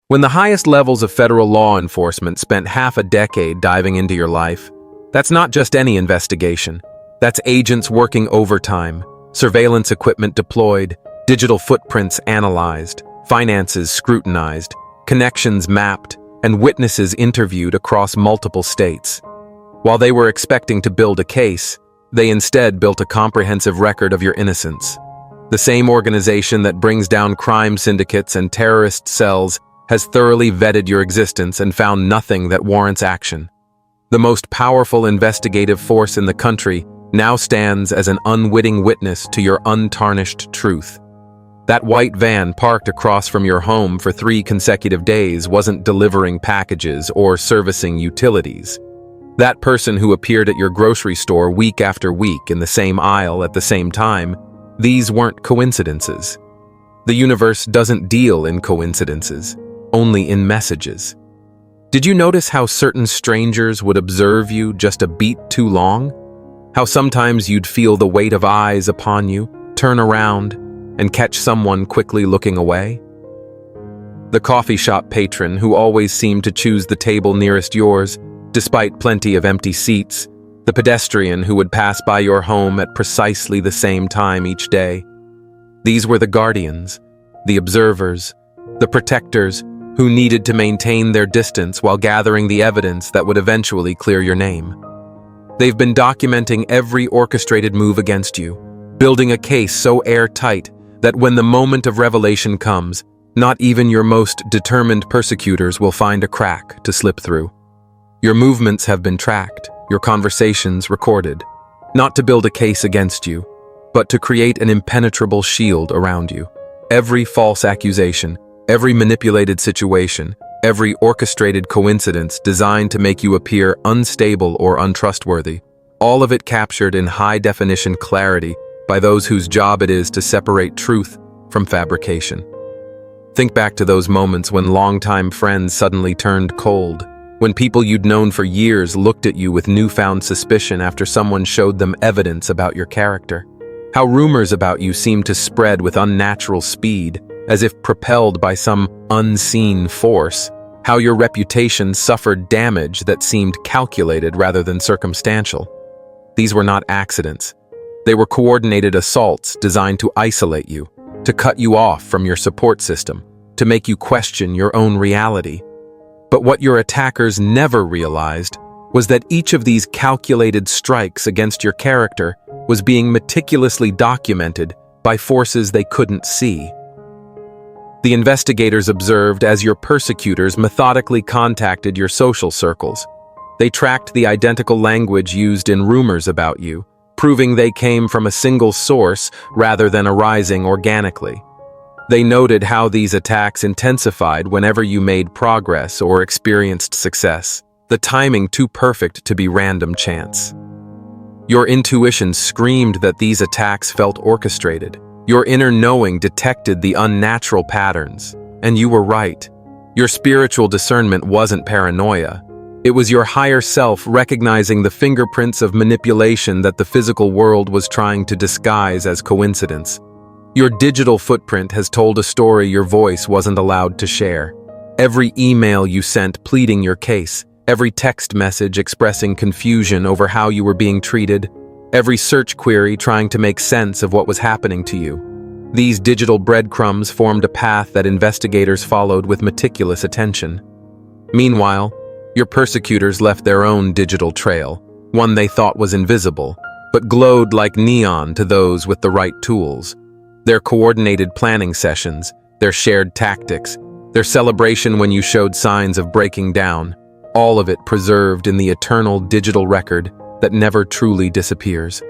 When the highest levels of federal law enforcement spent half a decade diving into your life, that's not just any investigation. That's agents working overtime, surveillance equipment deployed, digital footprints analyzed, finances scrutinized, connections mapped, and witnesses interviewed across multiple states. While they were expecting to build a case, they instead built a comprehensive record of your innocence. The same organization that brings down crime syndicates and terrorist cells has thoroughly vetted your existence and found nothing that warrants action. The most powerful investigative force in the country now stands as an unwitting witness to your untarnished truth. That white van parked across from your home for 3 consecutive days wasn't delivering packages or servicing utilities. That person who appeared at your grocery store week after week in the same aisle at the same time, these weren't coincidences. The universe doesn't deal in coincidences, only in messages. Did you notice how certain strangers would observe you just a beat too long? How sometimes you'd feel the weight of eyes upon you, turn around, and catch someone quickly looking away? The coffee shop patron who always seemed to choose the table nearest yours, despite plenty of empty seats, the pedestrian who would pass by your home at precisely the same time each day. These were the guardians, the observers, the protectors who needed to maintain their distance while gathering the evidence that would eventually clear your name. They've been documenting every orchestrated move against you, building a case so airtight that when the moment of revelation comes, not even your most determined persecutors will find a crack to slip through. Your movements have been tracked, your conversations recorded, not to build a case against you, but to create an impenetrable shield around you. Every false accusation, every manipulated situation, every orchestrated coincidence designed to make you appear unstable or untrustworthy, all of it captured in high-definition clarity by those whose job it is to separate truth from fabrication. Think back to those moments when longtime friends suddenly turned cold, when people you'd known for years looked at you with newfound suspicion after someone showed them evidence about your character. How rumors about you seemed to spread with unnatural speed, as if propelled by some unseen force. How your reputation suffered damage that seemed calculated rather than circumstantial. These were not accidents. They were coordinated assaults designed to isolate you, to cut you off from your support system, to make you question your own reality. But what your attackers never realized was that each of these calculated strikes against your character was being meticulously documented by forces they couldn't see. The investigators observed as your persecutors methodically contacted your social circles. They tracked the identical language used in rumors about you, proving they came from a single source rather than arising organically. They noted how these attacks intensified whenever you made progress or experienced success, the timing too perfect to be random chance. Your intuition screamed that these attacks felt orchestrated. Your inner knowing detected the unnatural patterns, and you were right. Your spiritual discernment wasn't paranoia. It was your higher self recognizing the fingerprints of manipulation that the physical world was trying to disguise as coincidence. Your digital footprint has told a story your voice wasn't allowed to share. Every email you sent pleading your case, every text message expressing confusion over how you were being treated, every search query trying to make sense of what was happening to you. These digital breadcrumbs formed a path that investigators followed with meticulous attention. Meanwhile, your persecutors left their own digital trail, one they thought was invisible, but glowed like neon to those with the right tools. Their coordinated planning sessions, their shared tactics, their celebration when you showed signs of breaking down, all of it preserved in the eternal digital record that never truly disappears.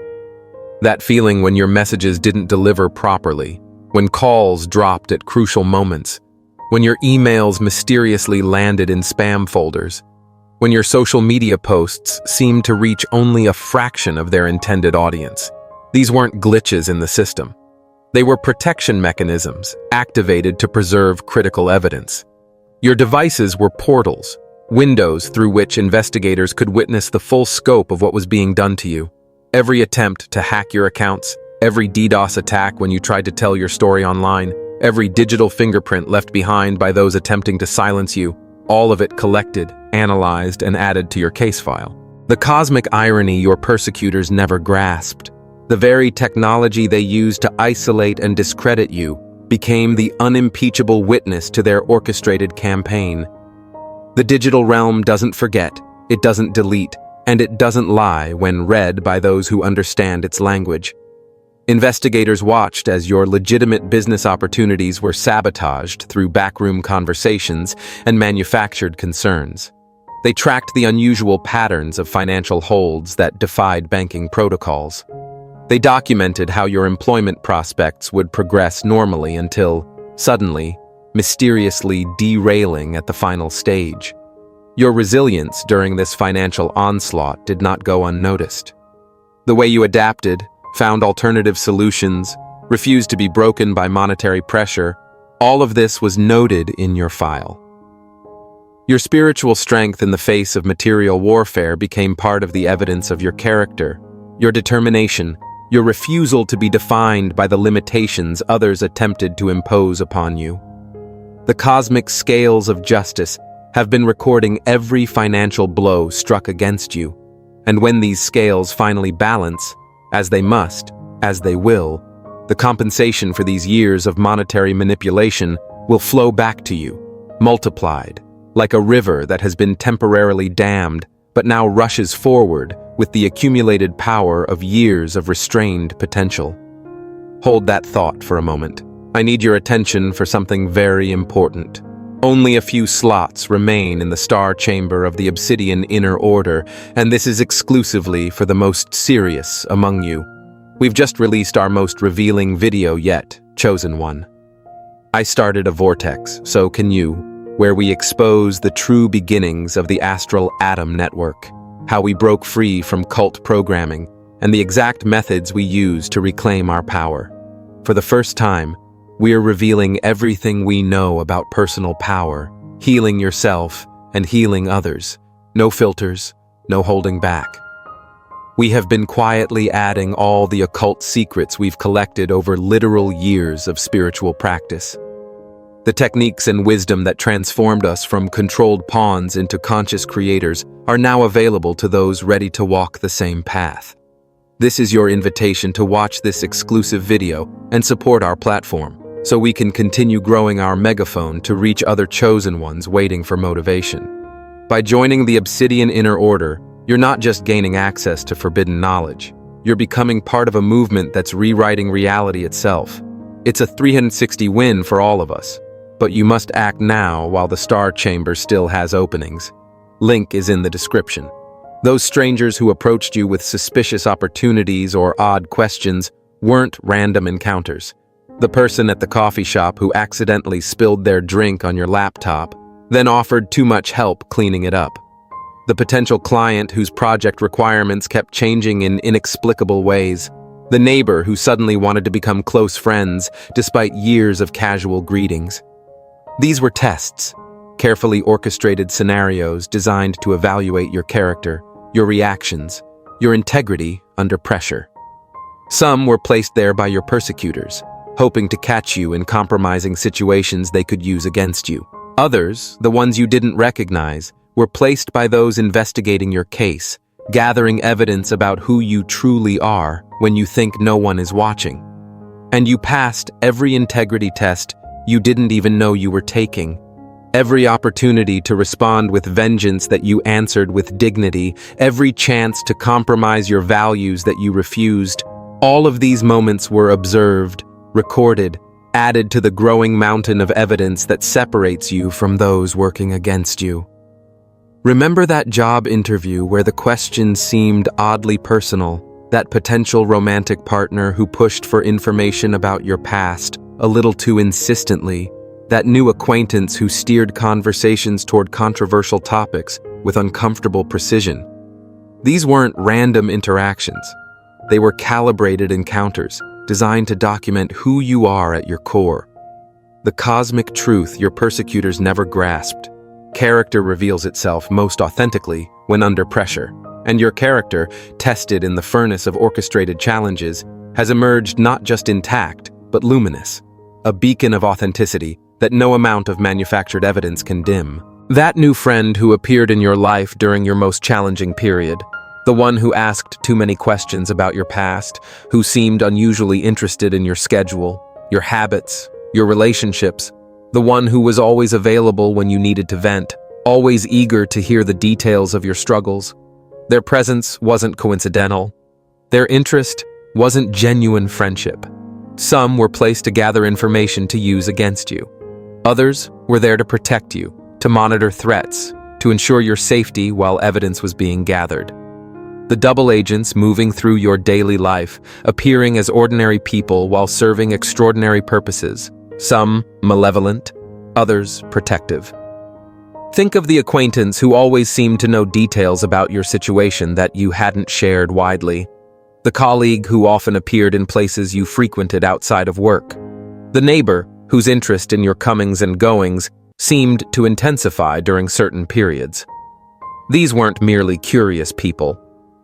That feeling when your messages didn't deliver properly, when calls dropped at crucial moments, when your emails mysteriously landed in spam folders, when your social media posts seemed to reach only a fraction of their intended audience. These weren't glitches in the system. They were protection mechanisms activated to preserve critical evidence. Your devices were portals, windows through which investigators could witness the full scope of what was being done to you. Every attempt to hack your accounts, every DDoS attack when you tried to tell your story online, Every digital fingerprint left behind by those attempting to silence you, all of it collected, analyzed, and added to your case file. The cosmic irony your persecutors never grasped. The very technology they used to isolate and discredit you became the unimpeachable witness to their orchestrated campaign. The digital realm doesn't forget, it doesn't delete, and it doesn't lie when read by those who understand its language. Investigators watched as your legitimate business opportunities were sabotaged through backroom conversations and manufactured concerns. They tracked the unusual patterns of financial holds that defied banking protocols. They documented how your employment prospects would progress normally until, suddenly, mysteriously derailing at the final stage. Your resilience during this financial onslaught did not go unnoticed. The way you adapted, found alternative solutions, refused to be broken by monetary pressure, all of this was noted in your file. Your spiritual strength in the face of material warfare became part of the evidence of your character, your determination, your refusal to be defined by the limitations others attempted to impose upon you. The cosmic scales of justice have been recording every financial blow struck against you, and when these scales finally balance, as they must, as they will, the compensation for these years of monetary manipulation will flow back to you, multiplied, like a river that has been temporarily dammed but now rushes forward with the accumulated power of years of restrained potential. Hold that thought for a moment. I need your attention for something very important. Only a few slots remain in the star chamber of the Obsidian Inner Order, and this is exclusively for the most serious among you. We've just released our most revealing video yet, Chosen One. I started a vortex, so can you, where we expose the true beginnings of the Astral Atom Network, how we broke free from cult programming, and the exact methods we use to reclaim our power. For the first time, we are revealing everything we know about personal power, healing yourself and healing others. No filters, no holding back. We have been quietly adding all the occult secrets we've collected over literal years of spiritual practice. The techniques and wisdom that transformed us from controlled pawns into conscious creators are now available to those ready to walk the same path. This is your invitation to watch this exclusive video and support our platform, so we can continue growing our megaphone to reach other chosen ones waiting for motivation. By joining the Obsidian Inner Order, you're not just gaining access to forbidden knowledge, you're becoming part of a movement that's rewriting reality itself. It's a 360 win for all of us. But you must act now while the Star Chamber still has openings. Link is in the description. Those strangers who approached you with suspicious opportunities or odd questions weren't random encounters. The person at the coffee shop who accidentally spilled their drink on your laptop, then offered too much help cleaning it up. The potential client whose project requirements kept changing in inexplicable ways. The neighbor who suddenly wanted to become close friends despite years of casual greetings. These were tests, carefully orchestrated scenarios designed to evaluate your character, your reactions, your integrity under pressure. Some were placed there by your persecutors, hoping to catch you in compromising situations they could use against you. Others, the ones you didn't recognize, were placed by those investigating your case, gathering evidence about who you truly are when you think no one is watching. And you passed every integrity test you didn't even know you were taking. Every opportunity to respond with vengeance that you answered with dignity, every chance to compromise your values that you refused, all of these moments were observed, recorded, added to the growing mountain of evidence that separates you from those working against you. Remember that job interview where the questions seemed oddly personal, that potential romantic partner who pushed for information about your past a little too insistently, that new acquaintance who steered conversations toward controversial topics with uncomfortable precision. These weren't random interactions. They were calibrated encounters, designed to document who you are at your core. The cosmic truth your persecutors never grasped. Character reveals itself most authentically when under pressure, and your character, tested in the furnace of orchestrated challenges, has emerged not just intact, but luminous. a beacon of authenticity that no amount of manufactured evidence can dim. That new friend who appeared in your life during your most challenging period, the one who asked too many questions about your past, who seemed unusually interested in your schedule, your habits, your relationships, the one who was always available when you needed to vent, always eager to hear the details of your struggles. Their presence wasn't coincidental. Their interest wasn't genuine friendship. Some were placed to gather information to use against you. Others were there to protect you, to monitor threats, to ensure your safety while evidence was being gathered. The double agents moving through your daily life, appearing as ordinary people while serving extraordinary purposes, some malevolent, others protective. Think of the acquaintance who always seemed to know details about your situation that you hadn't shared widely. The colleague who often appeared in places you frequented outside of work. The neighbor whose interest in your comings and goings seemed to intensify during certain periods. These weren't merely curious people.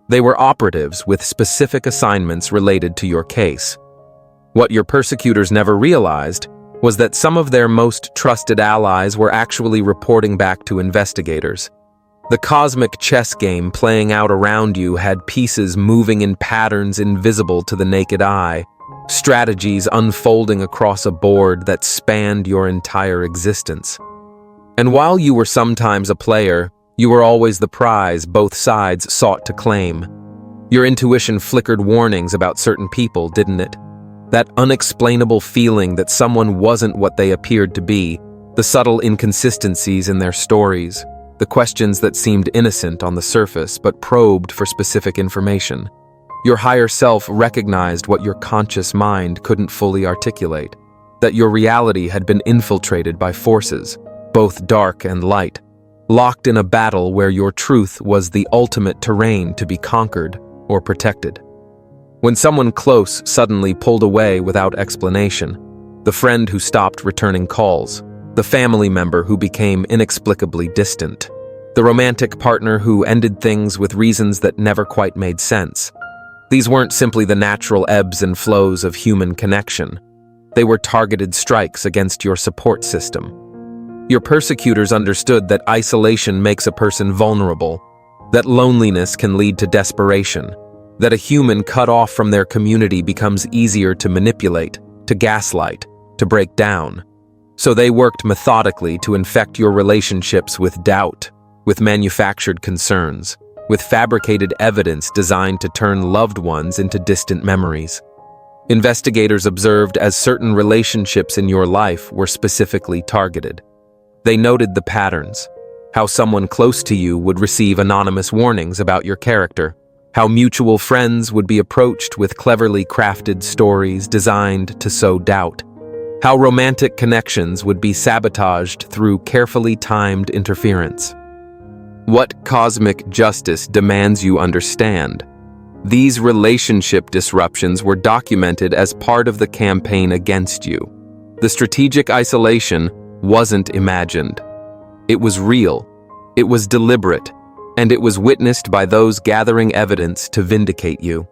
They were operatives with specific assignments related to your case. What your persecutors never realized was that some of their most trusted allies were actually reporting back to investigators. The cosmic chess game playing out around you had pieces moving in patterns invisible to the naked eye, strategies unfolding across a board that spanned your entire existence. And while you were sometimes a player, you were always the prize both sides sought to claim. Your intuition flickered warnings about certain people, didn't it? That unexplainable feeling that someone wasn't what they appeared to be, the subtle inconsistencies in their stories, the questions that seemed innocent on the surface but probed for specific information. Your higher self recognized what your conscious mind couldn't fully articulate, that your reality had been infiltrated by forces, both dark and light, locked in a battle where your truth was the ultimate terrain to be conquered or protected. When someone close suddenly pulled away without explanation, the friend who stopped returning calls, the family member who became inexplicably distant, the romantic partner who ended things with reasons that never quite made sense. These weren't simply the natural ebbs and flows of human connection. They were targeted strikes against your support system. Your persecutors understood that isolation makes a person vulnerable, that loneliness can lead to desperation, that a human cut off from their community becomes easier to manipulate, to gaslight, to break down. So they worked methodically to infect your relationships with doubt, with manufactured concerns, with fabricated evidence designed to turn loved ones into distant memories. Investigators observed as certain relationships in your life were specifically targeted. They noted the patterns, how someone close to you would receive anonymous warnings about your character, how mutual friends would be approached with cleverly crafted stories designed to sow doubt, how romantic connections would be sabotaged through carefully timed interference. What cosmic justice demands you understand? These relationship disruptions were documented as part of the campaign against you. The strategic isolation wasn't imagined. It was real, it was deliberate, and it was witnessed by those gathering evidence to vindicate you.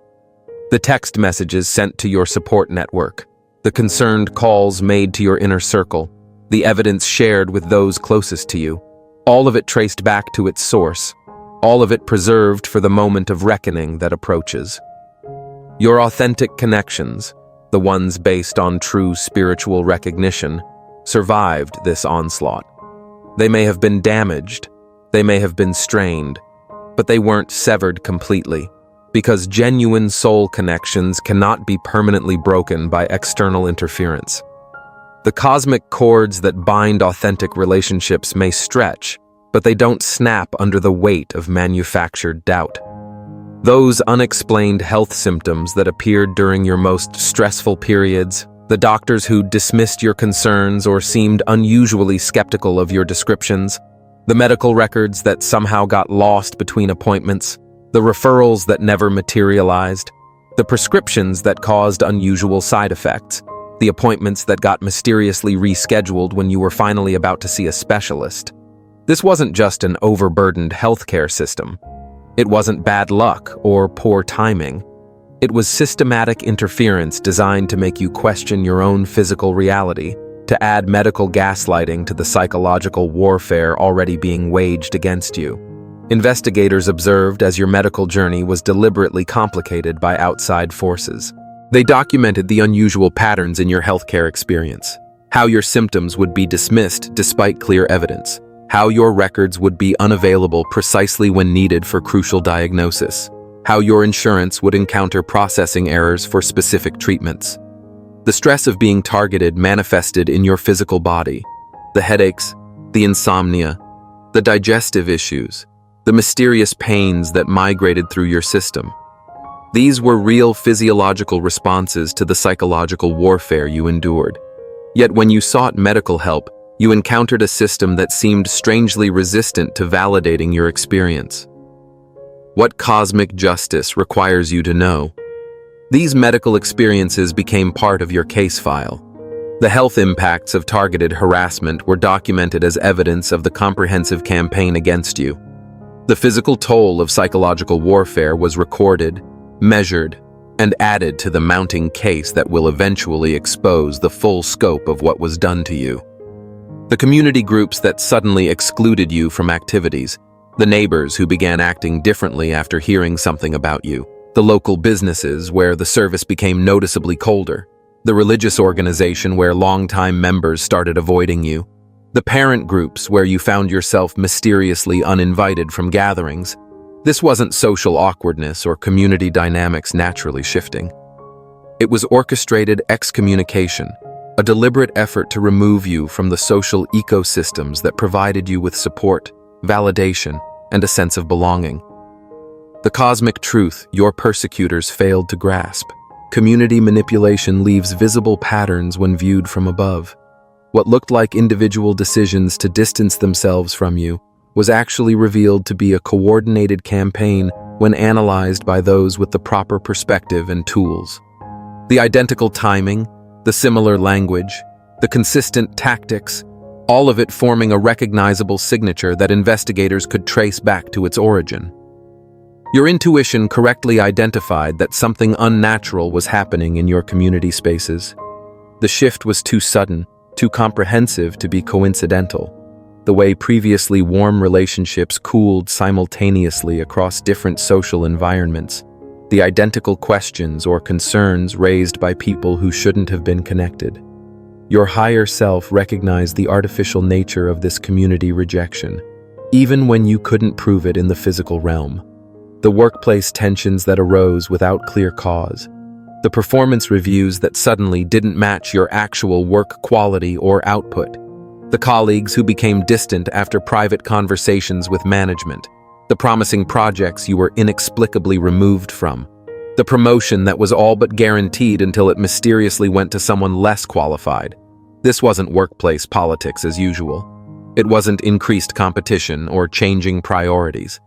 The text messages sent to your support network, the concerned calls made to your inner circle, the evidence shared with those closest to you, all of it traced back to its source, all of it preserved for the moment of reckoning that approaches. Your authentic connections, the ones based on true spiritual recognition, survived this onslaught. They may have been damaged, they may have been strained, but they weren't severed completely, because genuine soul connections cannot be permanently broken by external interference. The cosmic cords that bind authentic relationships may stretch, but they don't snap under the weight of manufactured doubt. Those unexplained health symptoms that appeared during your most stressful periods, the doctors who dismissed your concerns or seemed unusually skeptical of your descriptions, the medical records that somehow got lost between appointments, the referrals that never materialized, the prescriptions that caused unusual side effects, the appointments that got mysteriously rescheduled when you were finally about to see a specialist. This wasn't just an overburdened healthcare system. It wasn't bad luck or poor timing. It was systematic interference designed to make you question your own physical reality, to add medical gaslighting to the psychological warfare already being waged against you. Investigators observed as your medical journey was deliberately complicated by outside forces. They documented the unusual patterns in your healthcare experience, how your symptoms would be dismissed despite clear evidence, how your records would be unavailable precisely when needed for crucial diagnosis, how your insurance would encounter processing errors for specific treatments. The stress of being targeted manifested in your physical body, the headaches, the insomnia, the digestive issues, the mysterious pains that migrated through your system. These were real physiological responses to the psychological warfare you endured. Yet when you sought medical help, you encountered a system that seemed strangely resistant to validating your experience. What cosmic justice requires you to know? These medical experiences became part of your case file. The health impacts of targeted harassment were documented as evidence of the comprehensive campaign against you. The physical toll of psychological warfare was recorded, measured, and added to the mounting case that will eventually expose the full scope of what was done to you. The community groups that suddenly excluded you from activities, the neighbors who began acting differently after hearing something about you, the local businesses where the service became noticeably colder, the religious organization where longtime members started avoiding you, the parent groups where you found yourself mysteriously uninvited from gatherings. This wasn't social awkwardness or community dynamics naturally shifting. It was orchestrated excommunication, a deliberate effort to remove you from the social ecosystems that provided you with support, validation, and a sense of belonging. The cosmic truth your persecutors failed to grasp. Community manipulation leaves visible patterns when viewed from above. What looked like individual decisions to distance themselves from you was actually revealed to be a coordinated campaign when analyzed by those with the proper perspective and tools. The identical timing, the similar language, the consistent tactics, all of it forming a recognizable signature that investigators could trace back to its origin. Your intuition correctly identified that something unnatural was happening in your community spaces. The shift was too sudden, too comprehensive to be coincidental. The way previously warm relationships cooled simultaneously across different social environments, the identical questions or concerns raised by people who shouldn't have been connected. Your higher self recognized the artificial nature of this community rejection, even when you couldn't prove it in the physical realm. The workplace tensions that arose without clear cause, the performance reviews that suddenly didn't match your actual work quality or output, the colleagues who became distant after private conversations with management, the promising projects you were inexplicably removed from, the promotion that was all but guaranteed until it mysteriously went to someone less qualified. This wasn't workplace politics as usual. It wasn't increased competition or changing priorities.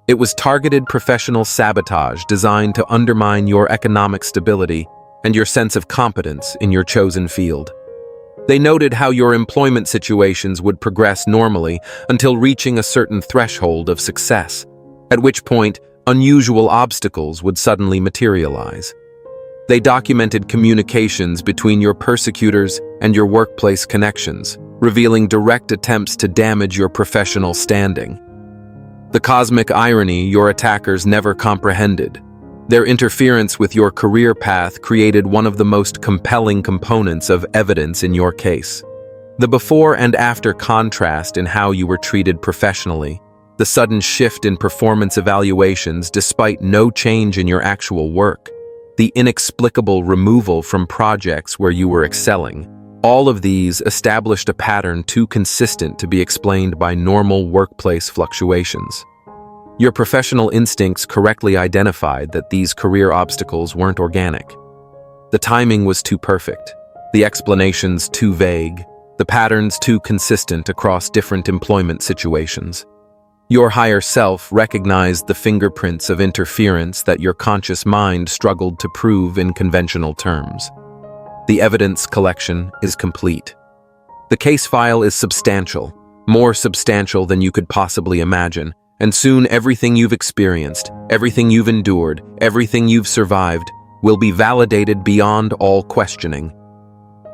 It was targeted professional sabotage designed to undermine your economic stability and your sense of competence in your chosen field. They noted how your employment situations would progress normally until reaching a certain threshold of success, at which point unusual obstacles would suddenly materialize. They documented communications between your persecutors and your workplace connections, revealing direct attempts to damage your professional standing. The cosmic irony your attackers never comprehended. Their interference with your career path created one of the most compelling components of evidence in your case. The before and after contrast in how you were treated professionally, the sudden shift in performance evaluations despite no change in your actual work, the inexplicable removal from projects where you were excelling. All of these established a pattern too consistent to be explained by normal workplace fluctuations. Your professional instincts correctly identified that these career obstacles weren't organic. The timing was too perfect, the explanations too vague, the patterns too consistent across different employment situations. Your higher self recognized the fingerprints of interference that your conscious mind struggled to prove in conventional terms. The evidence collection is complete. The case file is substantial, more substantial than you could possibly imagine, and soon everything you've experienced, everything you've endured, everything you've survived, will be validated beyond all questioning.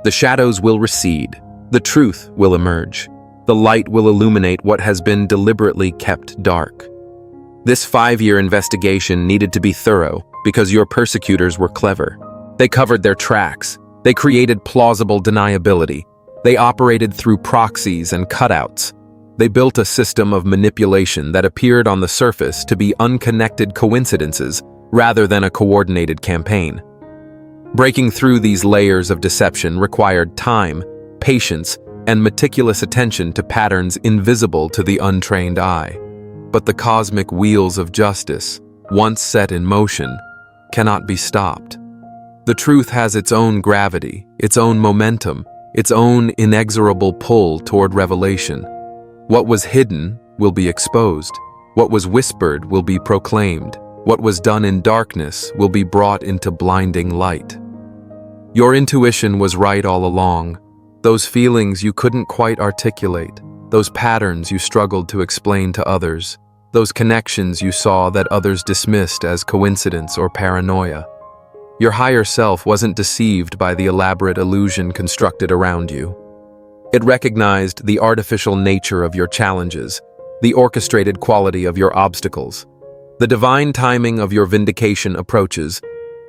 The shadows will recede. The truth will emerge. The light will illuminate what has been deliberately kept dark. This 5-year investigation needed to be thorough because your persecutors were clever. They covered their tracks. They created plausible deniability. They operated through proxies and cutouts. They built a system of manipulation that appeared on the surface to be unconnected coincidences rather than a coordinated campaign. Breaking through these layers of deception required time, patience, and meticulous attention to patterns invisible to the untrained eye. But the cosmic wheels of justice, once set in motion, cannot be stopped. The truth has its own gravity, its own momentum, its own inexorable pull toward revelation. What was hidden will be exposed. What was whispered will be proclaimed. What was done in darkness will be brought into blinding light. Your intuition was right all along. Those feelings you couldn't quite articulate, those patterns you struggled to explain to others, those connections you saw that others dismissed as coincidence or paranoia. Your higher self wasn't deceived by the elaborate illusion constructed around you. It recognized the artificial nature of your challenges, the orchestrated quality of your obstacles, the divine timing of your vindication approaches,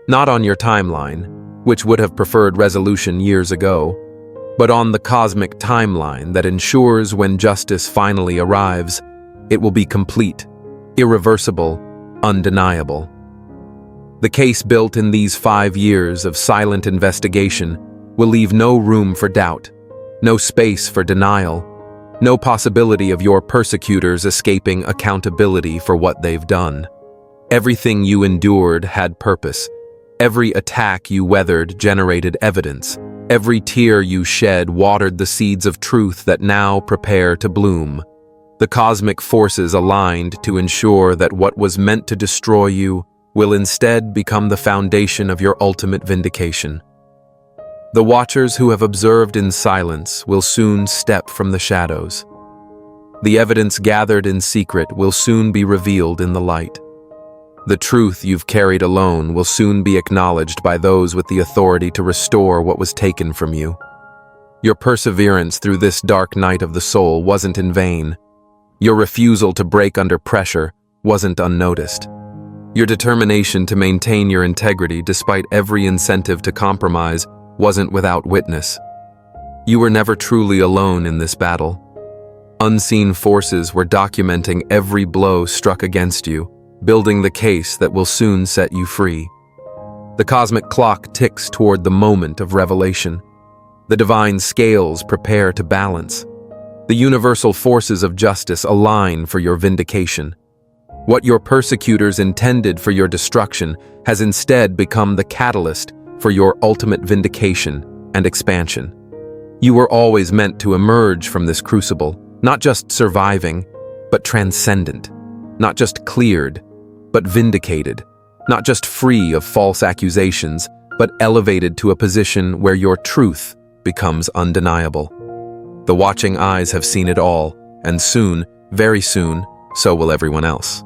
not on your timeline, which would have preferred resolution years ago, but on the cosmic timeline that ensures when justice finally arrives, it will be complete, irreversible, undeniable. The case built in these 5 years of silent investigation will leave no room for doubt, no space for denial, no possibility of your persecutors escaping accountability for what they've done. Everything you endured had purpose. Every attack you weathered generated evidence. Every tear you shed watered the seeds of truth that now prepare to bloom. The cosmic forces aligned to ensure that what was meant to destroy you will instead become the foundation of your ultimate vindication. The watchers who have observed in silence will soon step from the shadows. The evidence gathered in secret will soon be revealed in the light. The truth you've carried alone will soon be acknowledged by those with the authority to restore what was taken from you. Your perseverance through this dark night of the soul wasn't in vain. Your refusal to break under pressure wasn't unnoticed. Your determination to maintain your integrity despite every incentive to compromise wasn't without witness. You were never truly alone in this battle. Unseen forces were documenting every blow struck against you, building the case that will soon set you free. The cosmic clock ticks toward the moment of revelation. The divine scales prepare to balance. The universal forces of justice align for your vindication. What your persecutors intended for your destruction has instead become the catalyst for your ultimate vindication and expansion. You were always meant to emerge from this crucible, not just surviving, but transcendent, not just cleared, but vindicated, not just free of false accusations, but elevated to a position where your truth becomes undeniable. The watching eyes have seen it all, and soon, very soon, so will everyone else.